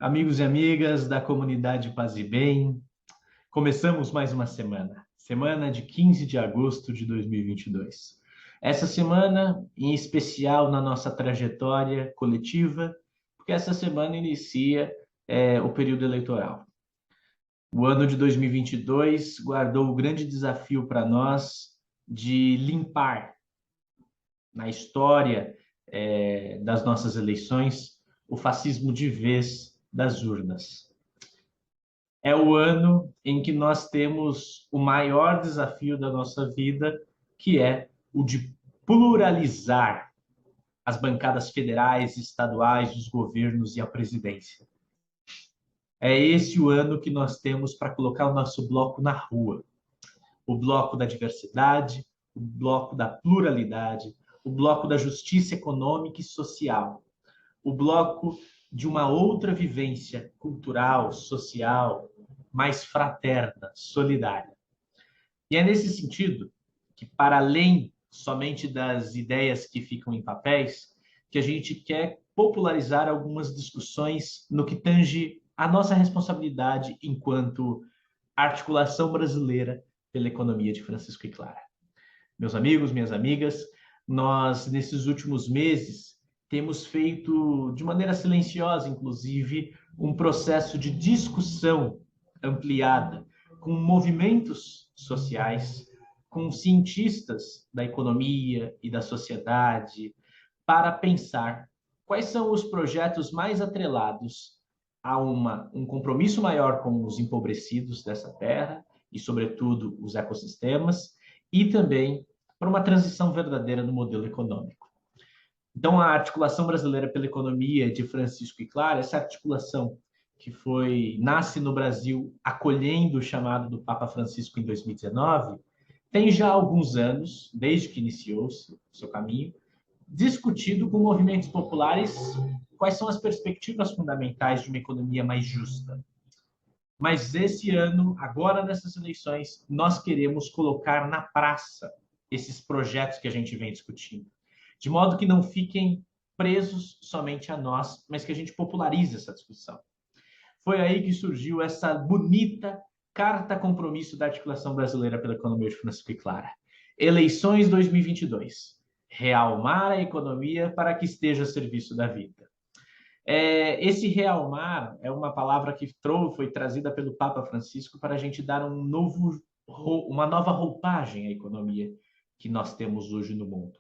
Amigos e amigas da comunidade Paz e Bem, começamos mais uma semana, semana de 15 de agosto de 2022. Essa semana, em especial na nossa trajetória coletiva, porque essa semana inicia o período eleitoral. O ano de 2022 guardou o grande desafio para nós de limpar na história das nossas eleições o fascismo de vez das urnas. É o ano em que nós temos o maior desafio da nossa vida, que é o de pluralizar as bancadas federais, estaduais, os governos e a presidência. É esse o ano que nós temos para colocar o nosso bloco na rua. O bloco da diversidade, o bloco da pluralidade, o bloco da justiça econômica e social, o bloco de uma outra vivência cultural, social, mais fraterna, solidária. E é nesse sentido que, para além somente das ideias que ficam em papéis, que a gente quer popularizar algumas discussões no que tange a nossa responsabilidade enquanto articulação brasileira pela economia de Francisco e Clara. Meus amigos, minhas amigas, nós, nesses últimos meses, temos feito, de maneira silenciosa, inclusive, um processo de discussão ampliada com movimentos sociais, com cientistas da economia e da sociedade, para pensar quais são os projetos mais atrelados a um compromisso maior com os empobrecidos dessa terra e, sobretudo, os ecossistemas, e também para uma transição verdadeira no modelo econômico. Então, a articulação brasileira pela economia de Francisco e Clara, essa articulação que nasce no Brasil acolhendo o chamado do Papa Francisco em 2019, tem já alguns anos, desde que iniciou-se o seu caminho, discutido com movimentos populares quais são as perspectivas fundamentais de uma economia mais justa. Mas esse ano, agora nessas eleições, nós queremos colocar na praça esses projetos que a gente vem discutindo, de modo que não fiquem presos somente a nós, mas que a gente popularize essa discussão. Foi aí que surgiu essa bonita Carta Compromisso da Articulação Brasileira pela Economia de Francisco e Clara. Eleições 2022. Realmar a economia para que esteja a serviço da vida. Esse realmar é uma palavra que foi trazida pelo Papa Francisco para a gente dar uma nova roupagem à economia que nós temos hoje no mundo.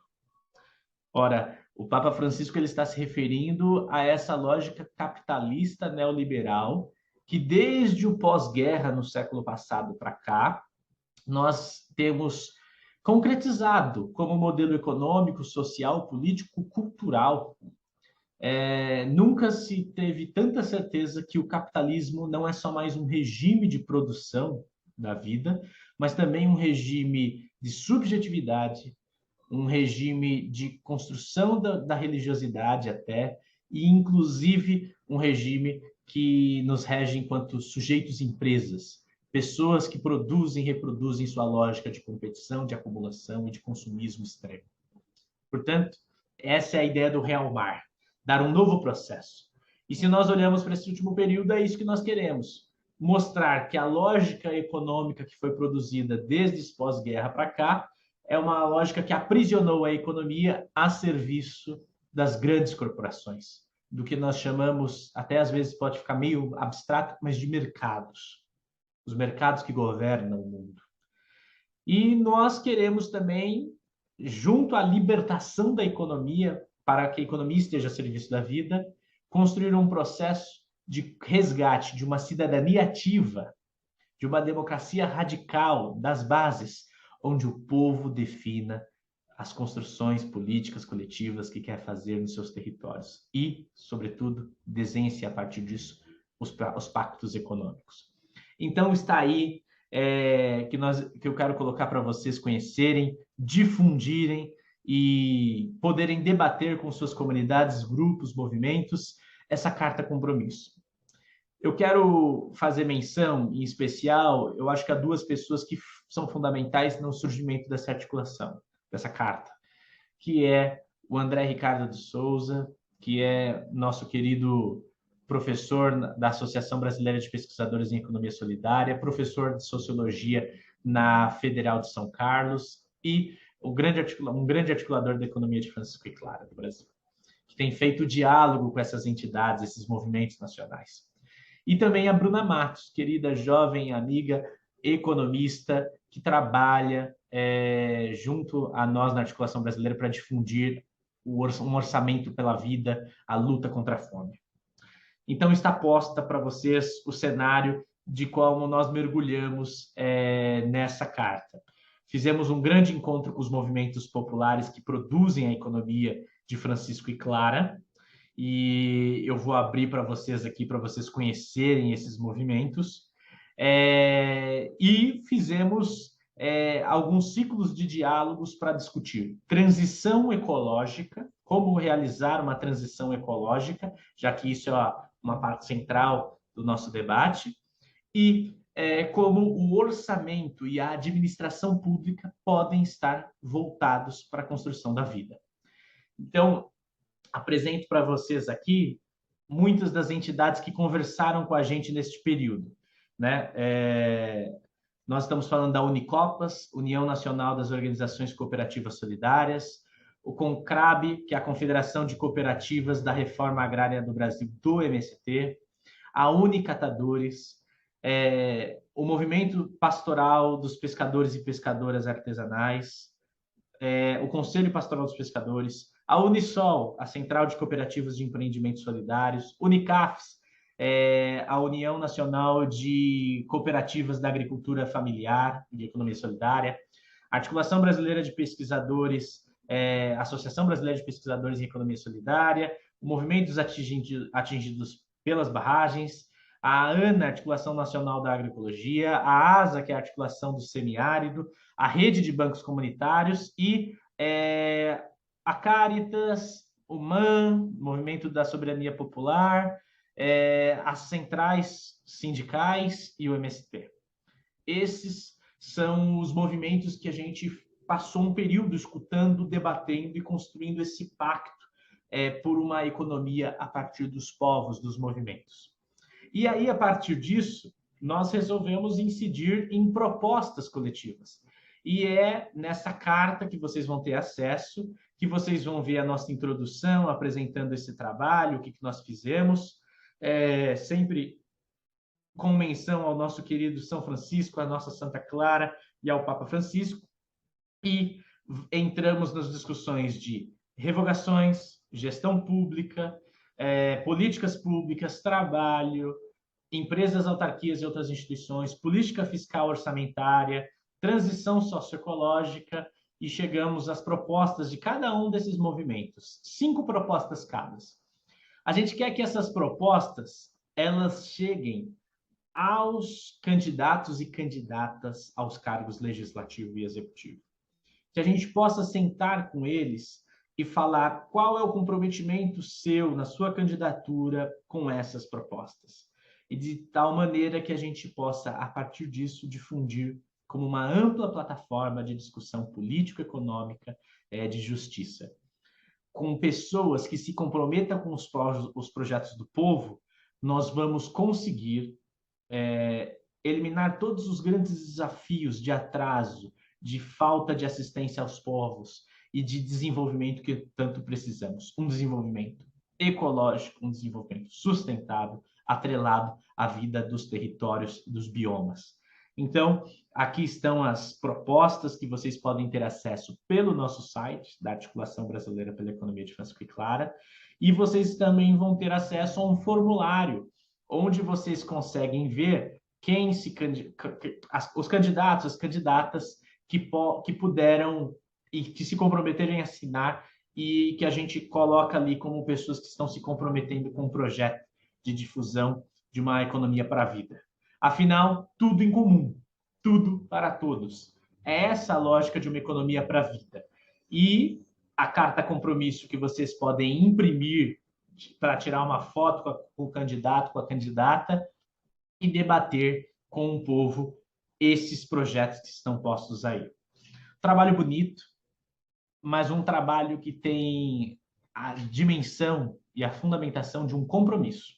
Ora, o Papa Francisco ele está se referindo a essa lógica capitalista neoliberal que desde o pós-guerra no século passado para cá, nós temos concretizado como modelo econômico, social, político, cultural. Nunca se teve tanta certeza que o capitalismo não é só mais um regime de produção da vida, mas também um regime de subjetividade, um regime de construção da religiosidade até, e inclusive um regime que nos rege enquanto sujeitos empresas, pessoas que produzem e reproduzem sua lógica de competição, de acumulação e de consumismo extremo. Portanto, essa é a ideia do realmar, dar um novo processo. E se nós olhamos para esse último período, é isso que nós queremos. Mostrar que a lógica econômica que foi produzida desde pós-guerra para cá é uma lógica que aprisionou a economia a serviço das grandes corporações, do que nós chamamos, até às vezes pode ficar meio abstrato, mas de mercados. Os mercados que governam o mundo. E nós queremos também, junto à libertação da economia, para que a economia esteja a serviço da vida, construir um processo de resgate de uma cidadania ativa, de uma democracia radical das bases, onde o povo defina as construções políticas coletivas que quer fazer nos seus territórios e, sobretudo, desenhe-se a partir disso os pactos econômicos. Então está aí que eu quero colocar para vocês conhecerem, difundirem e poderem debater com suas comunidades, grupos, movimentos, essa carta compromisso. Eu quero fazer menção, em especial, eu acho que há duas pessoas que são fundamentais no surgimento dessa articulação, dessa carta, que é o André Ricardo de Souza, que é nosso querido professor da Associação Brasileira de Pesquisadores em Economia Solidária, professor de Sociologia na Federal de São Carlos e um grande articulador da economia de Francisco e Clara do Brasil, que tem feito diálogo com essas entidades, esses movimentos nacionais. E também a Bruna Matos, querida jovem amiga economista, que trabalha junto a nós na Articulação Brasileira para difundir um orçamento pela vida, a luta contra a fome. Então, está posta para vocês o cenário de como nós mergulhamos nessa carta. Fizemos um grande encontro com os movimentos populares que produzem a economia de Francisco e Clara, e eu vou abrir para vocês aqui, para vocês conhecerem esses movimentos. E fizemos alguns ciclos de diálogos para discutir transição ecológica, como realizar uma transição ecológica, já que isso é uma parte central do nosso debate, e como o orçamento e a administração pública podem estar voltados para a construção da vida. Então, apresento para vocês aqui muitas das entidades que conversaram com a gente neste período, né? Nós estamos falando da Unicopas, União Nacional das Organizações Cooperativas Solidárias, o CONCRAB, que é a Confederação de Cooperativas da Reforma Agrária do Brasil, do MST, a Unicatadores, o Movimento Pastoral dos Pescadores e Pescadoras Artesanais, o Conselho Pastoral dos Pescadores, a Unisol, a Central de Cooperativas de Empreendimentos Solidários, Unicafs, a União Nacional de Cooperativas da Agricultura Familiar e de Economia Solidária, a Articulação Brasileira de Pesquisadores, a Associação Brasileira de Pesquisadores em Economia Solidária, o Movimentos Atingidos pelas Barragens, a ANA, Articulação Nacional da Agroecologia, a ASA, que é a Articulação do Semiárido, a Rede de Bancos Comunitários e a Caritas, o MAN, Movimento da Soberania Popular, as centrais sindicais e o MST. Esses são os movimentos que a gente passou um período escutando, debatendo e construindo esse pacto por uma economia a partir dos povos, dos movimentos. E aí, a partir disso, nós resolvemos incidir em propostas coletivas. E é nessa carta que vocês vão ter acesso, que vocês vão ver a nossa introdução, apresentando esse trabalho, o que nós fizemos, sempre com menção ao nosso querido São Francisco, à nossa Santa Clara e ao Papa Francisco. E entramos nas discussões de revogações, gestão pública, políticas públicas, trabalho, empresas, autarquias e outras instituições, política fiscal orçamentária, transição socioecológica, e chegamos às propostas de cada um desses movimentos. 5 propostas cada. A gente quer que essas propostas elas cheguem aos candidatos e candidatas aos cargos legislativo e executivo. Que a gente possa sentar com eles e falar qual é o comprometimento seu na sua candidatura com essas propostas. E de tal maneira que a gente possa, a partir disso, difundir como uma ampla plataforma de discussão político-econômica de justiça. Com pessoas que se comprometam com os projetos do povo, nós vamos conseguir eliminar todos os grandes desafios de atraso, de falta de assistência aos povos e de desenvolvimento que tanto precisamos. Um desenvolvimento ecológico, um desenvolvimento sustentável, atrelado à vida dos territórios, dos biomas. Então, aqui estão as propostas que vocês podem ter acesso pelo nosso site, da Articulação Brasileira pela Economia de Francisco e Clara, e vocês também vão ter acesso a um formulário, onde vocês conseguem ver os candidatos, as candidatas que puderam e que se comprometerem a assinar e que a gente coloca ali como pessoas que estão se comprometendo com um projeto de difusão de uma economia para a vida. Afinal, tudo em comum, tudo para todos. É essa a lógica de uma economia para a vida. E a carta compromisso que vocês podem imprimir para tirar uma foto com o candidato, com a candidata e debater com o povo esses projetos que estão postos aí. Trabalho bonito, mas um trabalho que tem a dimensão e a fundamentação de um compromisso.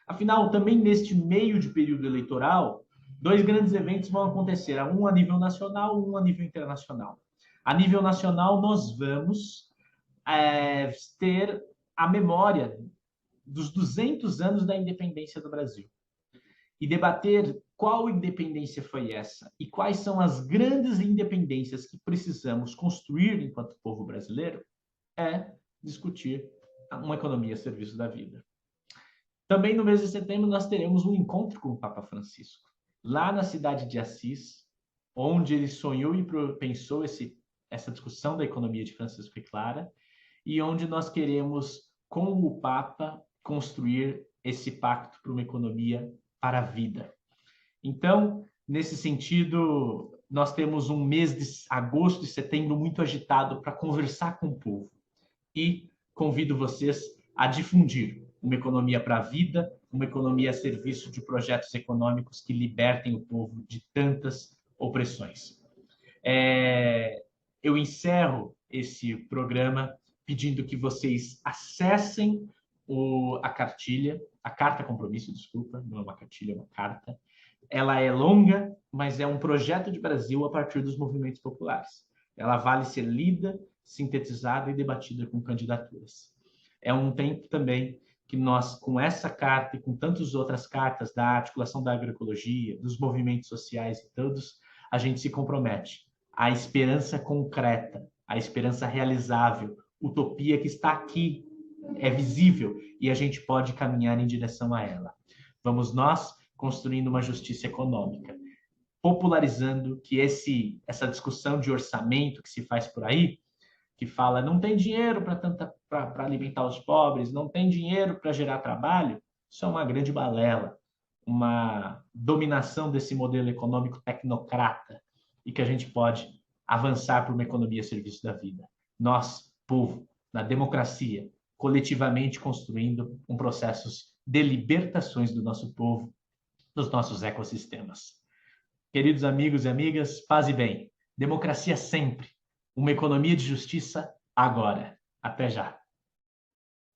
Afinal, também neste meio de período eleitoral, dois grandes eventos vão acontecer, um a nível nacional, um a nível internacional. A nível nacional, nós vamos ter a memória dos 200 anos da independência do Brasil e debater qual independência foi essa e quais são as grandes independências que precisamos construir enquanto povo brasileiro, é discutir uma economia a serviço da vida. Também no mês de setembro nós teremos um encontro com o Papa Francisco, lá na cidade de Assis, onde ele sonhou e pensou essa discussão da economia de Francisco e Clara, e onde nós queremos, com o Papa, construir esse pacto para uma economia para a vida. Então, nesse sentido, nós temos um mês de agosto e setembro muito agitado para conversar com o povo. E convido vocês a difundir uma economia para a vida, uma economia a serviço de projetos econômicos que libertem o povo de tantas opressões. Eu encerro esse programa pedindo que vocês acessem a carta compromisso, desculpa, não é uma cartilha, é uma carta. Ela é longa, mas é um projeto de Brasil a partir dos movimentos populares. Ela vale ser lida, sintetizada e debatida com candidaturas. É um tempo também que nós, com essa carta e com tantas outras cartas da articulação da agroecologia, dos movimentos sociais e todos, a gente se compromete à esperança concreta, à esperança realizável, utopia que está aqui, é visível e a gente pode caminhar em direção a ela. Vamos nós construindo uma justiça econômica, popularizando que essa discussão de orçamento que se faz por aí, que fala não tem dinheiro para alimentar os pobres, não tem dinheiro para gerar trabalho, isso é uma grande balela, uma dominação desse modelo econômico tecnocrata e que a gente pode avançar para uma economia a serviço da vida. Nós, povo, na democracia, coletivamente construindo um processo de libertações do nosso povo, dos nossos ecossistemas. Queridos amigos e amigas, paz e bem. Democracia sempre. Uma economia de justiça agora. Até já.